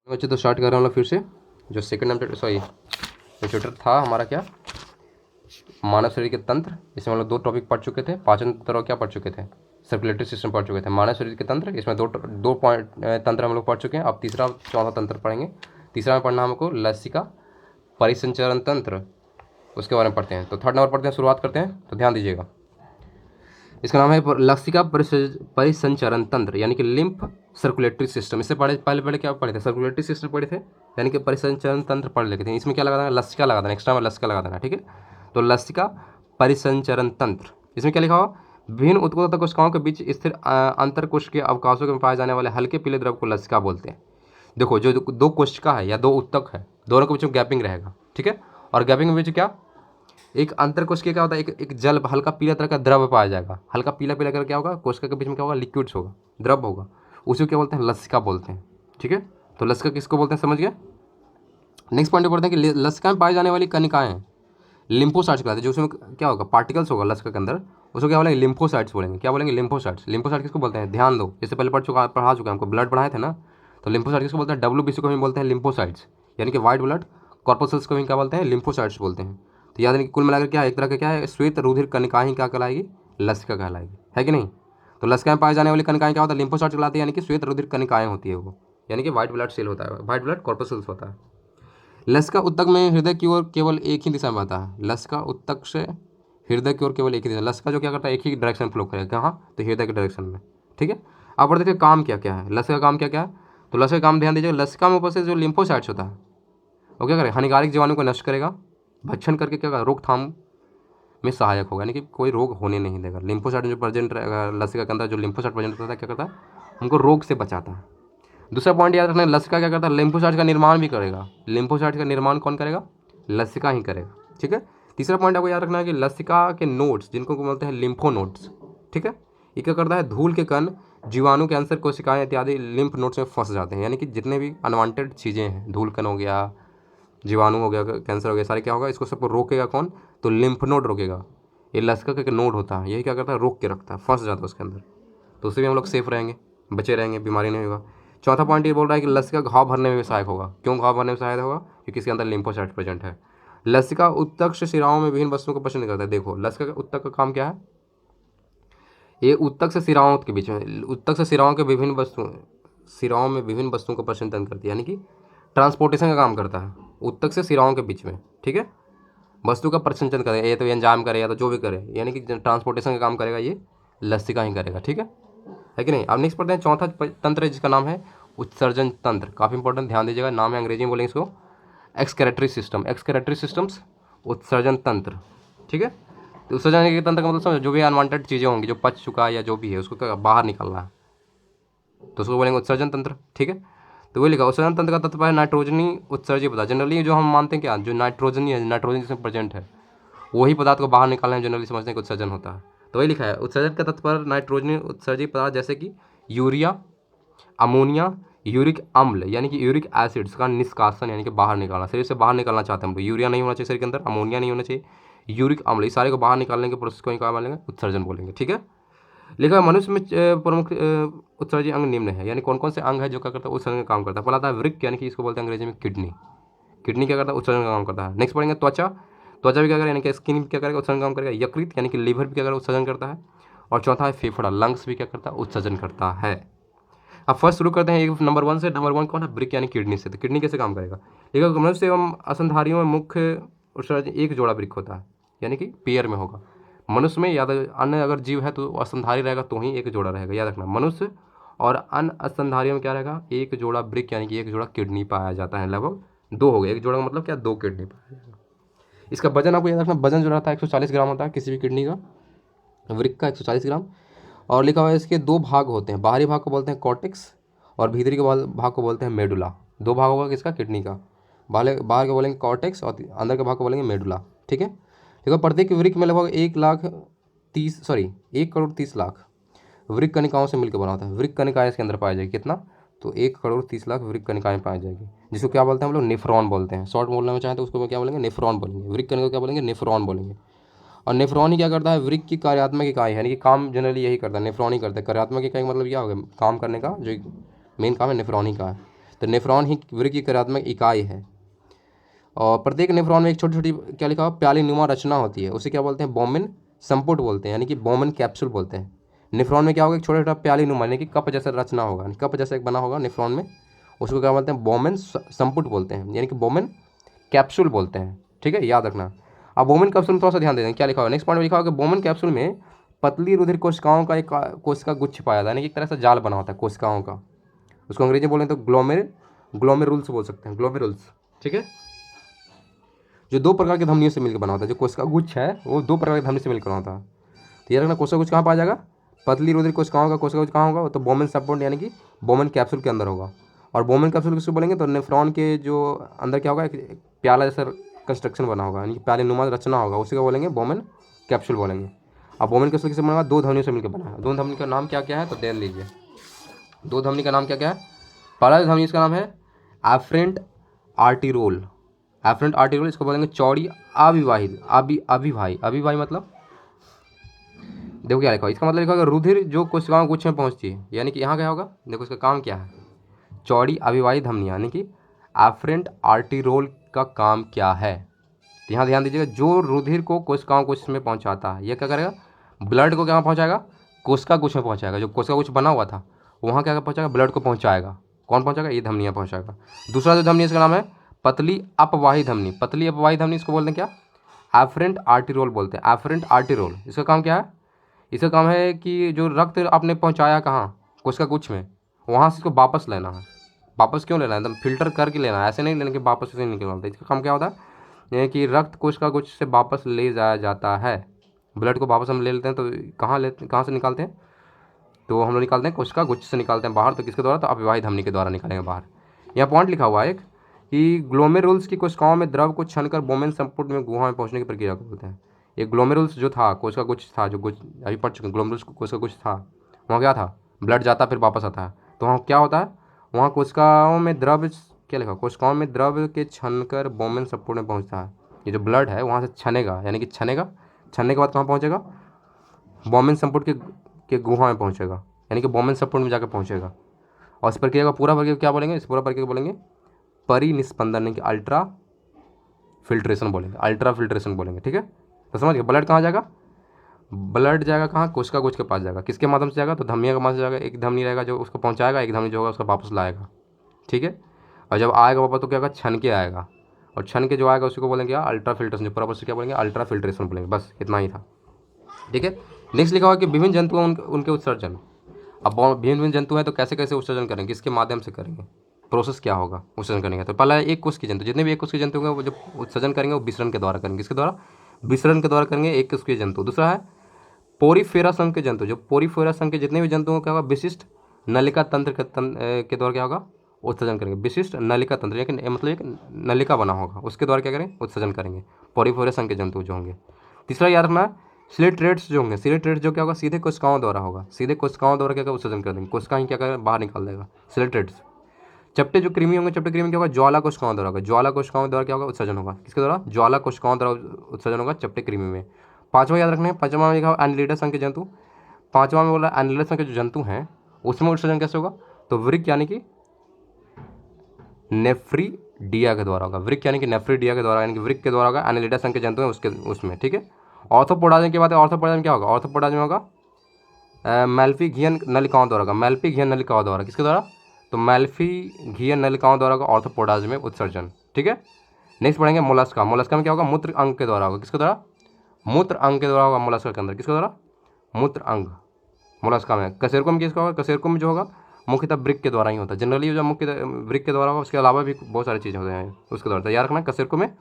बच्चे तो स्टार्ट कर रहे हैं हम लोग फिर से। जो सेकंड नंबर सॉरी जो चैप्टर था हमारा क्या, मानव शरीर के तंत्र, इसमें हम लोग 2 टॉपिक पढ़ चुके थे। पाचन तंत्र और क्या पढ़ चुके थे, सर्कुलेटरी सिस्टम पढ़ चुके थे। मानव शरीर के तंत्र, इसमें दो पॉइंट तंत्र हम लोग पढ़ चुके हैं। अब तीसरा चौथा तंत्र पढ़ेंगे। तीसरा में पढ़ना हमको लसिका परिसंचरण तंत्र, उसके बारे में पढ़ते हैं। तो थर्ड नंबर पढ़ते हैं, शुरुआत करते हैं। तो ध्यान दीजिएगा, इसका नाम है लसिका परिसंचरण तंत्र यानी कि लिम्फ सर्कुलेटरी सिस्टम। इससे पहले क्या पढ़े थे, सर्कुलेटरी सिस्टम पढ़े थे, यानी कि परिसंचरण तंत्र पढ़ लेते हैं। इसमें क्या लगा देना, लसिका लगा देना, एक्स्ट्रा में लसिका लगा देना, ठीक है। तो लसिका परिसंचरण तंत्र, इसमें क्या लिखा हुआ, विभिन्न उत्कोष्ठ कोशिकाओं के बीच स्थिर अंतर कोशिकीय अवकाशों में पाए जाने वाले हल्के पीले द्रव को लसिका बोलते हैं। देखो, जो 2 कोशिका है या 2 उत्तक है, दोनों के बीच में गैपिंग रहेगा, ठीक है। और गैपिंग में बीच क्या, एक अंतर कोशिकीय क्या होता है, एक जल हल्का पीला तरह का द्रव पाया जाएगा। हल्का पीला पीला कर क्या होगा, कोशिका के बीच में क्या होगा, लिक्विड्स होगा, द्रव होगा, उसी को क्या बोलते हैं, लसिका बोलते हैं, ठीक है। तो लसिका किसको बोलते हैं, समझ गए। नेक्स्ट पॉइंट पढ़ते हैं कि लसिका में पाई जाने वाली कनिकाएं लिम्फोसाइट्स कहलाते हैं। जो उसमें क्या होगा, पार्टिकल्स होगा लसिका के अंदर, उसको क्या बोलेंगे, लिम्फोसाइट्स बोलेंगे। क्या बोलेंगे, लिम्फोसाइट्स। लिम्फोसाइट किसको बोलते हैं, ध्यान दो, इससे पहले पढ़ा चुके हैं, हमको ब्लड पढ़ाए थे ना। तो लिम्फोसाइट किसको बोलते हैं, WBC को भी बोलते हैं लिम्फोसाइट्स, यानी कि वाइट ब्लड कॉर्पोसेल्स को भी क्या बोलते हैं, लिम्फोसाइट्स बोलते हैं। तो याद रखिए, कुल मिलाकर क्या है, एक तरह का क्या है, श्वेत रुधिर कनिकाएं ही क्या कहलाएगी, लसिका कहलाएगी, है कि नहीं। तो लसिका में पाई जाने वाली कनिकाएं क्या होता है, लिम्फोसाइट्स कहलाती है, यानी कि श्वेत रुधिर कनिकाएं होती है वो, यानी कि वाइट ब्लड सेल होता है, वाइट ब्लड कॉर्पोसेल्स होता है। लसिका ऊतक में हृदय की ओर केवल एक ही दिशा में बहता है। लसिका ऊतक से हृदय की ओर केवल एक ही दिशा, लसिका जो क्या करता है, एक ही डायरेक्शन फ्लो करेगा, कहाँ, तो हृदय के डायरेक्शन में, ठीक है। अब और देखिए काम क्या क्या है, लसिका का काम क्या क्या है। तो लसिका का काम ध्यान दीजिएगा, लसिका में उपस्थित जो लिम्फोसाइट्स होता है वो क्या करेगा, हानिकारक जीवाणु को नष्ट करेगा, भक्षण करके क्या करेगा, रोकथाम में सहायक होगा, यानी कि कोई रोग होने नहीं देगा। लिम्फोसाइट जो प्रेजेंट रहेगा लसिका के अंदर, जो लिम्फोसाइट प्रेजेंट होता है क्या करता है, हमको रोग से बचाता है। दूसरा पॉइंट याद रखना है, लसिका क्या करता है, लिम्फोसाइट का निर्माण भी करेगा। लिम्फोसाइट का निर्माण कौन करेगा, लसिका ही करेगा, ठीक है। तीसरा पॉइंट आपको याद रखना है कि लसिका के नोड्स, जिनको बोलते हैं लिम्फोनोड्स, ठीक है, ये क्या करता है, धूल के कण, जीवाणु, कैंसर कोशिकाएं इत्यादि लिम्फ नोड्स में फंस जाते हैं। यानी कि जितने भी अनवांटेड चीज़ें हैं, धूल कण हो गया, जीवाणु हो गया, कैंसर हो गया, सारे क्या होगा, इसको सबको रोकेगा कौन, तो लिम्फ नोड रोकेगा। ये लसिका का एक नोड होता है, यही क्या करता है, रोक के रखता है, फंस जाता है उसके अंदर। तो उससे भी हम लोग सेफ रहेंगे, बचे रहेंगे, बीमारी नहीं होगा। चौथा पॉइंट ये बोल रहा है कि लसिका घाव भरने में भी सहायक होगा। क्यों घाव भरने में सहायक होगा, क्योंकि इसके अंदर लिम्फोसाइट प्रेजेंट है। लसिका ऊतक से शिराओं में विभिन्न वस्तुओं को पसंद करता है। देखो, लसिका का ऊतक का काम क्या है, ये ऊतक से शिराओं के बीच में, ऊतक से शिराओं के विभिन्न वस्तुओं, शिराओं में विभिन्न वस्तुओं को प्रसंतन करती है, यानी कि ट्रांसपोर्टेशन का काम करता है ऊतक से शिराओं के बीच में, ठीक है। वस्तु का प्रसंचन करे, ये तो एंजाइम करे या तो जो भी करे, यानी कि ट्रांसपोर्टेशन का काम करेगा ये लसिका ही करेगा, ठीक है कि नहीं। अब नेक्स्ट पढ़ते हैं चौथा तंत्र है, जिसका नाम है उत्सर्जन तंत्र। काफ़ी इंपॉर्टेंट, ध्यान दीजिएगा, नाम है अंग्रेजी में बोलेंगे इसको एक्सक्रेटरी सिस्टम, एक्सक्रेटरी सिस्टम्स, उत्सर्जन तंत्र, ठीक है। तो उत्सर्जन के तंत्र का मतलब समझो, जो भी अनवांटेड चीज़ें होंगी, जो पच चुका है या जो भी है, उसको क्या बाहर निकालना है, तो उसको बोलेंगे उत्सर्जन तंत्र, ठीक है। तो वही लिखा, उत्सर्जन तंत्र का तत्व है नाइट्रोजनी उत्सर्जित पदार्थ। जनरली जो हम मानते हैं क्या, जो नाइट्रोजनी है, नाइट्रोजन जिसमें प्रेजेंट है, वही पदार्थ को बाहर निकालने में जनरली समझते हैं कि उत्सर्जन होता है। तो वही लिखा है, उत्सर्जन का तत्व नाइट्रोजनी उत्सर्जित पदार्थ जैसे कि यूरिया, अमोनिया, यूरिक अम्ल यानी कि यूरिक एसिड्स का निष्कासन, यानी कि बाहर निकालना, शरीर से बाहर निकालना चाहते हैं हम। यूरिया नहीं होना चाहिए शरीर के अंदर, अमोनिया नहीं होना चाहिए, यूरिक अम्ल, इस सारे को बाहर निकालने के प्रोसेस को ही क्या बोलेंगे, उत्सर्जन बोलेंगे, ठीक है। लिखा है, मनुष्य में प्रमुख उत्सर्जी अंग निम्न है, यानी कौन कौन से अंग है जो क्या करता है, उत्सर्जन का काम करता है। पहला आता है वृक्क, यानी कि इसको बोलते हैं अंग्रेजी में किडनी। किडनी क्या करता है, उत्सर्जन का काम करता है। नेक्स्ट पढ़ेंगे त्वचा, त्वचा भी क्या करेगा, यानी कि स्किन भी क्या करेगा, उत्सर्जन का काम करेगा। यकृत यानी कि लीवर भी क्या करेगा, उत्सर्जन करता है। और चौथा है फेफड़ा, लंग्स भी क्या करता है, उत्सर्जन करता है। अब फर्स्ट शुरू करते हैं एक नंबर 1 से। नंबर 1 कौन है, वृक्क यानी किडनी से। तो किडनी कैसे काम करेगा, देखिए, मनुष्य एवं स्तनधारियों में मुख्य उत्सर्जन एक जोड़ा वृक्क होता है, यानी कि पेयर में होगा। मनुष्य में या अन्य अगर जीव है तो स्तनधारी रहेगा तो ही एक जोड़ा रहेगा, याद रखना। मनुष्य और अन्य स्तनधारियों में क्या रहेगा, एक जोड़ा वृक्क यानी कि एक जोड़ा किडनी पाया जाता है। लगभग 2 हो गए, एक जोड़ा का मतलब क्या, 2 किडनी पाया जाएगा। इसका वजन आपको याद रखना, वजन जो रहता है 140 ग्राम होता है किसी भी किडनी का, वृक्क का 140 ग्राम। और लिखा हुआ है इसके 2 भाग होते हैं, बाहरी भाग को बोलते हैं कॉर्टेक्स और भीतरी के भाग को बोलते हैं मेडुला। 2 भाग होगा किसका, किडनी का, बाहर के बोलेंगे कॉर्टेक्स और अंदर के भाग को बोलेंगे मेडुला, ठीक है। देखो, प्रत्येक वृक्क में लगभग 1 करोड़ 30 लाख वृक्क कनिकाओं से मिलकर बना होता है। वृक्क कनिकाएं इसके अंदर पाई जाएगी, कितना, तो 1 करोड़ 30 लाख वृक्क कनिकाएं पाई जाएगी, जिसको क्या बोलते हैं हम लोग, नेफ्रॉन बोलते हैं। शॉर्ट बोलने में चाहें तो उसको क्या बोलेंगे, नेफ्रॉन बोलेंगे। वृक्क कनिका क्या बोलेंगे, नेफ्रॉन बोलेंगे। और नेफ्रॉन ही क्या करता है, वृक्क की कार्यात्मक इकाई है, यानी कि काम जनरली यही करता है, नेफ्रॉन ही करता है। कार्यात्मक इकाई मतलब क्या हो गया, काम करने का जो मेन काम है नेफ्रॉन ही का है। तो नेफ्रॉन ही वृक्क की कार्यात्मक इकाई है। और प्रत्येक नेफ्रॉन में एक छोटी छोटी क्या लिखा हुआ, प्याली नुमा रचना होती है, उसे क्या बोलते हैं, बोमेन संपुट बोलते हैं, यानी कि बोमेन कैप्सूल बोलते हैं। नेफ्रॉन में क्या होगा, एक छोटा छोटा प्याली नुमा यानी कि कप जैसा रचना होगा, कप जैसा एक बना होगा नेफ्रॉन में, उसको क्या बोलते हैं, बोमेन संपुट बोलते हैं, यानी कि बोमेन कैप्सूल बोलते हैं। ठीक है, याद रखना। अब बोमेन कैप्सूल में थोड़ा सा ध्यान दे दें, क्या लिखा हुआ नेक्स्ट पॉइंट में लिखा हुआ कि बोमेन कैप्सूल में पतली रुधिर कोशिकाओं का एक कोशिका गुच्छ पाया जाता है, यानी कि एक तरह से जाल बना होता है कोशिकाओं का, उसको अंग्रेजी में बोलें तो ग्लोमेरुल्स बोल सकते हैं, ग्लोमेरुल्स। ठीक है, जो दो प्रकार की धमनियों से मिलकर बना होता है, जो कोशिका गुच्छ है वो दो प्रकार की धमनी से मिलकर होता है। तो ये रखना, कोशिका गुच्छ कहाँ पाया जाएगा, पतली रुधिर कोशिकाओं का कोशिका गुच्छ कहाँ होगा, तो बोमेन सपोर्ट यानी कि बोमेन कैप्सूल के अंदर होगा। और बोमेन कैप्सूल किसको बोलेंगे, तो नेफ्रॉन के जो अंदर क्या होगा, एक प्याला जैसा कंस्ट्रक्शन बना होगा, यानी कि प्याले नुमा रचना होगा, उसी को बोलेंगे बोमेन कैप्सूल बोलेंगे। अब बोमेन कैप्सूल किससे बना होगा, दो धमनियों से मिलकर बना है। दो धमनी का नाम क्या क्या है, तो देख लीजिए, दो धमनी का नाम क्या क्या है। पहला धमनी इसका नाम है एफरेंट आर्टीरोल, एफरेंट आर्टीरोल, इसको बोलेंगे चौड़ी अविवाहित अविवाही मतलब देखो क्या लिखा, इसका मतलब लिखा होगा रुधिर जो कोशिकाओं गुच्छ में पहुंचती है, यानी कि यहाँ क्या होगा, देखो इसका काम क्या है, चौड़ी अविवाही धमनी, यानी कि एफरेंट आर्टीरोल का काम क्या है। तो यहाँ ध्यान दीजिएगा, जो रुधिर को कोशिकाओं गुच्छ में पहुँचाता है, ये क्या करेगा, ब्लड को क्या पहुँचाएगा, कोशिका गुच्छ में पहुँचाएगा, जो कोशिका गुच्छ बना हुआ था वहाँ क्या पहुँचाएगा, ब्लड को पहुँचाएगा। कौन पहुँचाएगा, ये धमनियाँ पहुँचाएगा। दूसरा जो धमनी इसका नाम है पतली अपवाही धमनी, पतली अपवाही धमनी इसको बोलते हैं क्या, एफरेंट आर्टीरोल बोलते हैं, एफरेंट आर्टीरोल। इसका काम क्या है, इसका काम है कि जो रक्त आपने पहुंचाया कहाँ, कोशिका गुच्छ में, वहाँ से इसको वापस लेना है। वापस क्यों लेना है, एकदम फिल्टर करके लेना है, ऐसे नहीं लेने के वापस से निकलता है। इसका काम क्या होता है, ये कि रक्त कोशिका गुच्छ से वापस ले जाया जाता है, ब्लड को वापस हम ले लेते हैं, तो कहाँ से निकालते हैं, तो हम लोग निकालते हैं कोशिका गुच्छ से निकालते हैं बाहर, तो किसके द्वारा, तो अविवाही धमनी के द्वारा निकालेंगे बाहर। यहाँ पॉइंट लिखा हुआ है एक कि ग्लोमेरुल्स की कोशिकाओं में द्रव को छनकर बोमेन संपुट में गुहा में पहुंचने की प्रक्रिया को बोलते हैं। ये ग्लोमेरुल्स जो था, कोशिका गुच्छ था, जो गुच्छ अभी पढ़ चुके, ग्लोमेरुल्स कोशिका गुच्छ था, वहाँ क्या था, ब्लड जाता फिर वापस आता है, तो वहाँ क्या होता है, वहाँ कोशिकाओं में द्रव, क्या लिखा, कोशिकाओं में द्रव के छनकर बोमेन संपुट में पहुँचता है। ये जो ब्लड है वहाँ से छनेगा, यानी कि छनेगा, छनने के बाद कहाँ पहुँचेगा, बोमेन संपुट के गुहा में पहुँचेगा, यानी कि बोमेन संपुट में जाकर पहुँचेगा। और इस प्रक्रिया का पूरा प्रक्रिया क्या बोलेंगे, इस पूरा प्रक्रिया को बोलेंगे परिनिस्पंदन, यानी कि अल्ट्रा फिल्ट्रेशन बोलेंगे, अल्ट्रा फिल्ट्रेशन बोलेंगे। ठीक है, तो समझ गए, ब्लड कहाँ जाएगा, ब्लड जाएगा कहाँ, कोशिका गुच्छ के पास जाएगा, किसके माध्यम से जाएगा, तो धमनियों के माध्यम से जाएगा। एक धमनी रहेगा जो उसको पहुँचाएगा, एक धमनी जो होगा उसको वापस लाएगा। ठीक है, और जब आएगा वापस तो क्या होगा, छन के आएगा, और छन के जो आएगा उसी को बोलेंगे क्या, अल्ट्रा फिल्ट्रेशन, जो पूरा से क्या बोलेंगे, अल्ट्रा फिल्ट्रेशन बोलेंगे। बस इतना ही था। ठीक है, नेक्स्ट लिखा हुआ कि विभिन्न जंतु उनके उत्सर्जन। अब भिन्न जंतु हैं तो कैसे कैसे उत्सर्जन करेंगे, किसके माध्यम से करेंगे, प्रोसेस क्या होगा उत्सर्जन करने का। तो पहला एक कोश के जंतु, जितने भी एक कोश के जंतु होंगे वो जो उत्सर्जन करेंगे वो विसरण के द्वारा करेंगे, किसके द्वारा, विसरण के द्वारा करेंगे एक कोश के जंतु। दूसरा है पोरीफेरा संघ के जंतु, जो पोरीफेरा संघ के जितने भी जंतु होंगे क्या होगा, विशिष्ट नलिका तंत्र के द्वारा क्या होगा, उत्सर्जन करेंगे। विशिष्ट नलिका तंत्र यानी मतलब एक नलिका बना होगा, उसके द्वारा क्या करें, उत्सर्जन करेंगे पोरीफेरा संघ के जंतु जो होंगे। तीसरा याद रखना है सिलेट्रेट्स जो होंगे, सिलेट्रेट्स जो क्या होगा, सीधे कोशिकाओं द्वारा होगा, सीधे कोशिकाओं द्वारा क्या उत्सर्जन कर देंगे, कोशिका ही क्या करेगा, बाहर निकाल देगा, सिलेट्रेट्स। चपटे जो कृमि होंगे, चपटे कृमि क्या होगा, ज्वाला कोशिकाओं द्वारा होगा, ज्वाला कोशिकाओं द्वारा क्या होगा, उत्सर्जन होगा, किसके द्वारा, ज्वाला कोशिकाओं द्वारा उत्सर्जन होगा चपटे कृमि में। पाँचवा याद रखना है, पाँचवा में लिखा एनिलिडा संघ के जंतु, पाँचवा में बोला एनिलिडा संघ के जो जंतु हैं उसमें उत्सर्जन कैसे होगा, तो वृक्क यानी कि नेफ्रीडिया के द्वारा होगा, वृक्क यानी कि नेफ्रीडिया के द्वारा, यानी कि वृक्क के द्वारा होगा, एनिलिडा संघ के जंतु हैं उसके उसमें। ठीक है, ऑर्थोपोडाज्म की बात है, ऑर्थोपोडाज्म क्या होगा, ऑर्थोपोडाज्म होगा मेल्फिघियन नलिकाओं द्वारा होगा, मेल्फिघियन नलिकाओं द्वारा, किसके द्वारा, तो मेल्फिघियन नलिकाओं द्वारा होगा ऑर्थोपोडाज्म में उत्सर्जन। ठीक है, नेक्स्ट पढ़ेंगे मोलस्का, मोलस्का में क्या होगा, मूत्र अंग के द्वारा होगा, किसके द्वारा, मूत्र अंग के द्वारा होगा मोलस्का के अंदर, किसके द्वारा, मूत्र अंग मोलस्का में। कशेरुकम किसका होगा, कशेरुकम में जो होगा मुख्यतः वृक्क के द्वारा ही होता है, जनरली जो मुख्य वृक्क के द्वारा होगा, उसके अलावा भी बहुत सारी चीज़ें होते हैं उसके द्वारा। याद रखना कशेरुकम में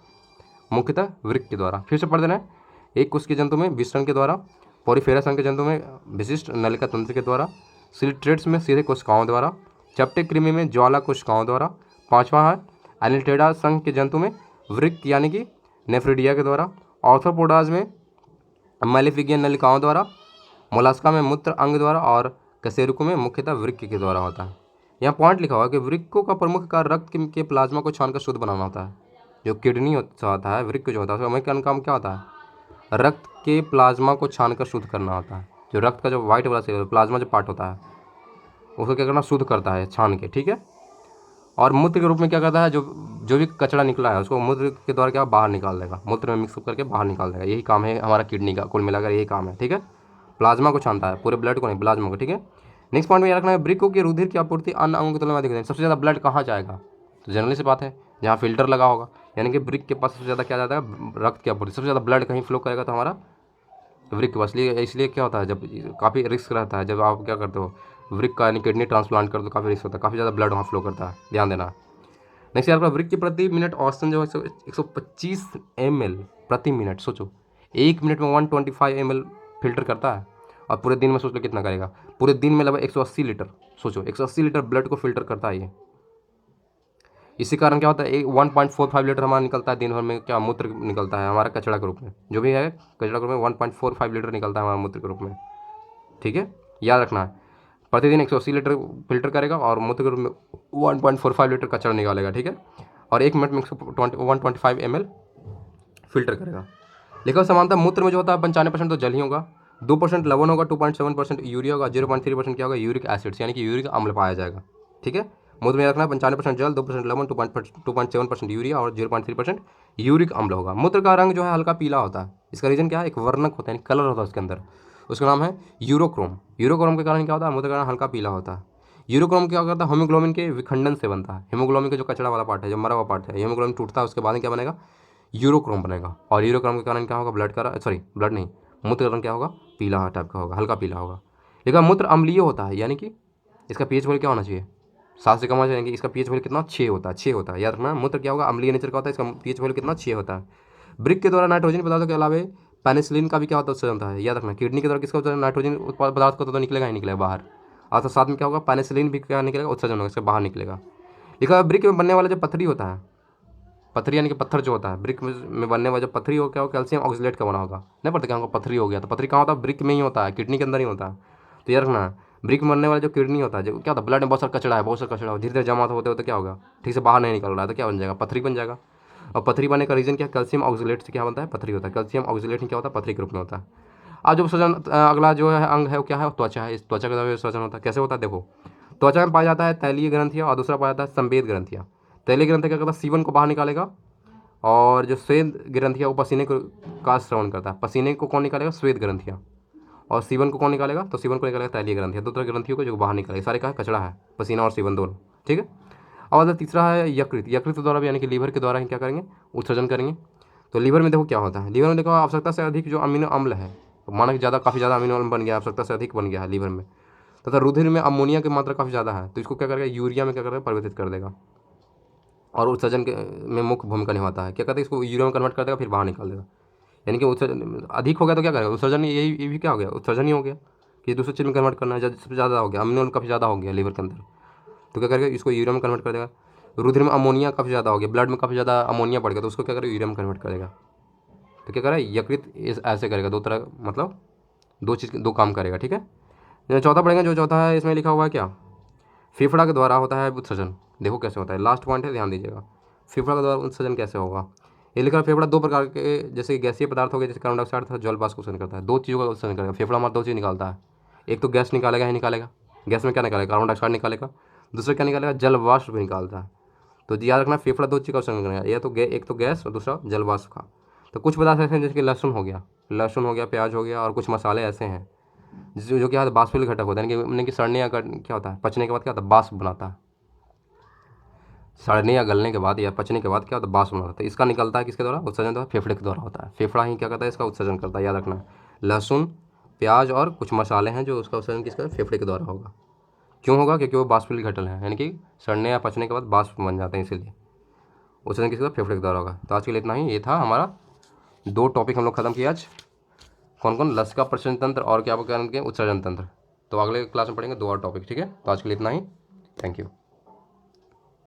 मुख्यतः वृक्क के द्वारा। फिर से पढ़ देना है, एक कोश के जंतु में विसरण के द्वारा, पोरीफेरा संघ के जंतु में विशिष्ट नलिका तंत्र के द्वारा, सिलिट्रेट्स में सीधे कोशिकाओं द्वारा, चपटे कृमि में ज्वाला कोशिकाओं द्वारा। पांचवा है एनिलिडेटा संघ के जंतु में वृक्क यानी कि नेफ्रिडिया के द्वारा, ऑर्थोपोडाज में मेलिफिगियन नलिकाओं द्वारा, मोलास्का में मूत्र अंग द्वारा, और कशेरुको में मुख्यतः वृक्क के द्वारा होता है। यहाँ पॉइंट लिखा हुआ है कि वृक्कों का प्रमुख कार्य रक्त के प्लाज्मा को छानकर शुद्ध बनाना होता है। जो किडनी होता है, वृक्क जो होता है उसका मुख्य काम क्या होता है, रक्त के प्लाज्मा को छानकर शुद्ध करना होता है। जो रक्त का जो वाइट वाला सेल प्लाज्मा जो पार्ट होता है उसको क्या करना, शुद्ध करता है छान के। ठीक है, और मूत्र के रूप में क्या करता है, जो भी कचरा निकला है उसको मूत्र के द्वारा क्या बाहर निकाल देगा, मूत्र में मिक्स करके बाहर निकाल देगा। यही काम है हमारा किडनी का, कुल मिलाकर यही काम है, ठीक है। प्लाज्मा को छानता है, पूरे ब्लड को नहीं, प्लाज्मा को, ठीक है। नेक्स्ट पॉइंट में याद रखना है, वृक्कों की रुधिर की आपूर्ति अन्य अंगों की तुलना में अधिक है। सबसे ज़्यादा ब्लड कहाँ जाएगा, तो जनरली से बात है जहाँ फिल्टर लगा होगा, यानी कि वृक्क के पास सबसे ज़्यादा क्या जाता है, रक्त की आपूर्ति, सबसे ज़्यादा ब्लड कहीं फ्लो करेगा तो हमारा वृक्क के पास। इसलिए क्या होता है, जब काफ़ी रिस्क रहता है, जब आप क्या करते हो वृक्क का यानी किडनी ट्रांसप्लांट कर दो, काफ़ी रिस्क होता है, काफ़ी ज़्यादा ब्लड वहाँ फ्लो करता है, ध्यान देना। नेक्स्ट यार, वृक्क की प्रति मिनट औसतन जो है 125 ml प्रति मिनट। सोचो 1 मिनट में 125 ml फिल्टर करता है, और पूरे दिन में सोच लो कितना करेगा, पूरे दिन में लगभग 180 लीटर। सोचो 180 लीटर ब्लड को फिल्टर करता है ये। इसी कारण क्या होता है, 1.45 लीटर हमारा निकलता है दिन भर में, क्या मूत्र निकलता है हमारा कचरा के रूप में, जो भी है कचरा के रूप में 1.45 लीटर निकलता है हमारा मूत्र के रूप में, ठीक है। याद रखना है, प्रतिदिन 180 लीटर फिल्टर करेगा और मूत्र के रूप में 1.45 लीटर कचरा निकालेगा, ठीक है। और 1 मिनट में 125 ml फिल्टर करेगा। लेकिन समानता मूत्र में जो होता है 95% तो जल ही होगा, 2% लवण होगा, 2.7% यूरिया होगा, 0.3% क्या होगा, यूरिक एसिड्स यानी कि यूरिक अम्ल पाया जाएगा, ठीक है। मूत्र में रखना 95% जल, 2% लवण, 2.7% यूरिया और 0.3% यूरिक अम्ल होगा। मूत्र का रंग जो है हल्का पीला होता है। इसका रीजन क्या है, एक वर्णक होता है, कलर होता है उसके अंदर, उसका नाम है यूरोक्रोम। यूरोक्रोम के कारण क्या होता है, मूत्र का रंग हल्का पीला होता है। यूरोक्रोम क्या करता है, हीमोग्लोबिन के विखंडन से बनता है। हीमोग्लोबिन का जो कचरा वाला पार्ट है, जो मरा हुआ पार्ट है, हीमोग्लोबिन टूटता है, उसके बाद क्या बनेगा, यूरोक्रोम बनेगा। और यूरोक्रोम के कारण क्या होगा, ब्लड का ब्लड नहीं, मूत्र का रंग क्या होगा, पीला टाइप का होगा, हल्का पीला होगा। लेकिन मूत्र अम्लीय होता है, यानी कि इसका पीएच वैल्यू क्या होना चाहिए, 7 से कम होना चाहिए। इसका पीएच वैल्यू कितना, 6 होता है, 6 होता है। याद रखना, मूत्र क्या होगा, अम्लीय नेचर का होता है, इसका पीएच वैल्यू कितना, 6 होता है। वृक्क के द्वारा नाइट्रोजन पदार्थों के अलावा पेनिसिलिन का भी क्या होता है, उत्सर्जन होता है। याद रखना, किडनी के द्वारा किसका उत्सर्जन, नाइट्रोजन पदार्थ को तो निकलेगा ही निकलेगा बाहर, और तो साथ में क्या होगा, पेनिसिलिन भी क्या निकलेगा, उत्सर्जन होगा, इसका बाहर निकलेगा। लिखा है वृक्क में बनने वाला जो पथरी होता है, पथरी यानी कि पत्थर जो होता है, वृक्क में बनने वाला जो पथरी हो, क्या हो, कैल्शियम ऑक्सलेट का बना होगा। नहीं पता क्या होगा, पथरी हो गया, तो पथरी कहाँ होता है, वृक्क में ही होता है, किडनी के अंदर ही होता है। तो याद रखना, वृक्क में बनने वाला जो किडनी होता है, जो क्या होता है, ब्लड में बहुत सारा कचरा है, बहुत सारा कचरा धीरे धीरे जमा होते होते क्या होगा, ठीक से बाहर नहीं निकल रहा है, तो क्या बन जाएगा, पथरी बन जाएगा। और पथरी बनने का रीजन क्या, कैल्शियम ऑक्सलेट से क्या बनता है, पथरी होता है। कैल्शियम ऑक्सलेट ही क्या होता है, पथरी के रूप में होता है। आज जो सृजन अगला जो है अंग है वो क्या है, त्वचा है। इस त्वचा के द्वारा सृजन होता है, कैसे होता है, देखो त्वचा में पाया जाता है तैलीय ग्रंथियाँ, और दूसरा पाया जाता है संवेद ग्रंथियाँ। तैलीय ग्रंथि क्या करता है, सीवन को बाहर निकालेगा, और जो श्वेत ग्रंथियाँ वो पसीने को का श्रवण करता है। पसीने को कौन निकालेगा, श्वेत ग्रंथियाँ, और सीवन को कौन निकालेगा, तो सीवन को निकालेगा तैलीय ग्रंथियाँ। दो तरह ग्रंथियों को जो बाहर निकालेगा, सारे का कचरा है, पसीना और सीवन दोनों, ठीक है। और तीसरा है यकृत। यकृत द्वारा भी यानी कि लीवर के द्वारा ही क्या करेंगे, उत्सर्जन करेंगे। तो लीवर में देखो क्या होता है, लीवर में देखो आवश्यकता से अधिक जो अमीनो अम्ल है, माना कि ज़्यादा, काफ़ी ज़्यादा अमीनो अम्ल बन गया, आवश्यकता से अधिक बन गया है लीवर में, तथा रुधिर में अमोनिया की मात्रा काफ़ी ज़्यादा है, तो इसको क्या करेगा, यूरिया में क्या करेगा, परिवर्तित कर देगा, और उत्सर्जन में मुख्य भूमिका निभाता है। क्या कहते हैं, इसको यूरिया में कन्वर्ट कर देगा, फिर बाहर निकाल देगा। यानी कि उत्सर्जन अधिक हो गया तो क्या करेगा, उत्सर्जन, ये भी क्या हो गया, उत्सर्जन ही हो गया, कि दूसरे चीज़ में कन्वर्ट करना है, सबसे ज़्यादा हो गया, अमीनो अम्ल काफ़ी ज़्यादा हो गया लीवर के अंदर, तो क्या करेगा, इसको यूरिया में कन्वर्ट कर देगा। रुधिर में अमोनिया काफ़ी ज़्यादा हो गया, ब्लड में काफ़ी ज़्यादा अमोनिया बढ़ गया, तो उसको क्या करेगा, यूरिया में कन्वर्ट कर देगा। तो क्या करेगा, यकृत ऐसे करेगा, दो तरह, मतलब दो काम करेगा, ठीक है। चौथा पढ़ेंगे, जो चौथा है इसमें लिखा हुआ है क्या, फेफड़ा के द्वारा होता है उत्सर्जन। देखो कैसे होता है, लास्ट पॉइंट है, ध्यान दीजिएगा। फेफड़ा के द्वारा उत्सर्जन कैसे होगा, ये लिखा है, फेफड़ा दो प्रकार के, जैसे गैसीय पदार्थ हो गए, जैसे कार्बन डाइऑक्साइड था, जल वाष्प उत्सर्जन करता है। दो चीज़ों का उत्सर्जन करेगा फेफड़ा, हमारा दो चीज़ निकालता है, एक तो गैस निकालेगा ही निकालेगा, गैस में क्या निकालेगा, कार्बन डाइऑक्साइड निकालेगा, दूसरा क्या निकालेगा, जल वाष्प भी निकालता है। तो याद रखना, फेफड़ा दो चीज़ का उत्सर्जन करेगा, या तो एक तो गैस और दूसरा जल वाष्प का। तो कुछ पदार्थ ऐसे हैं जैसे कि लहसुन हो गया, प्याज हो गया, और कुछ मसाले ऐसे हैं जो क्या होता है, बाष्पीय घटक होता है, यानी कि सड़ने या क्या होता है, पचने के बाद क्या होता है, बाष्प बनाता है। सड़ने या गलने के बाद या पचने के बाद क्या होता है, बाष्प बनाता है। तो इसका निकलता है किसके द्वारा, उत्सर्जन द्वारा, फेफड़े के द्वारा होता है। फेफड़ा ही क्या करता है, इसका उत्सर्जन करता है। याद रखना, लहसुन, प्याज और कुछ मसाले हैं जो उसका उत्सर्जन किसका, फेफड़े के द्वारा होगा। क्यों होगा, क्योंकि वो बाष्पीय घटक है, यानी कि सड़ने या पचने के बाद बाष्प बन जाते हैं, इसीलिए उत्सर्जन किसका, फेफड़े के द्वारा होगा। तो आज के लिए इतना ही, ये था हमारा 2 टॉपिक हम लोग खत्म किया आज। कौन कौन, लसिका प्रसरण तंत्र और क्या करेंगे, उत्सर्जन तंत्र। तो अगले क्लास में पढ़ेंगे 2 और टॉपिक, ठीक है। तो आज के लिए इतना ही, थैंक यू।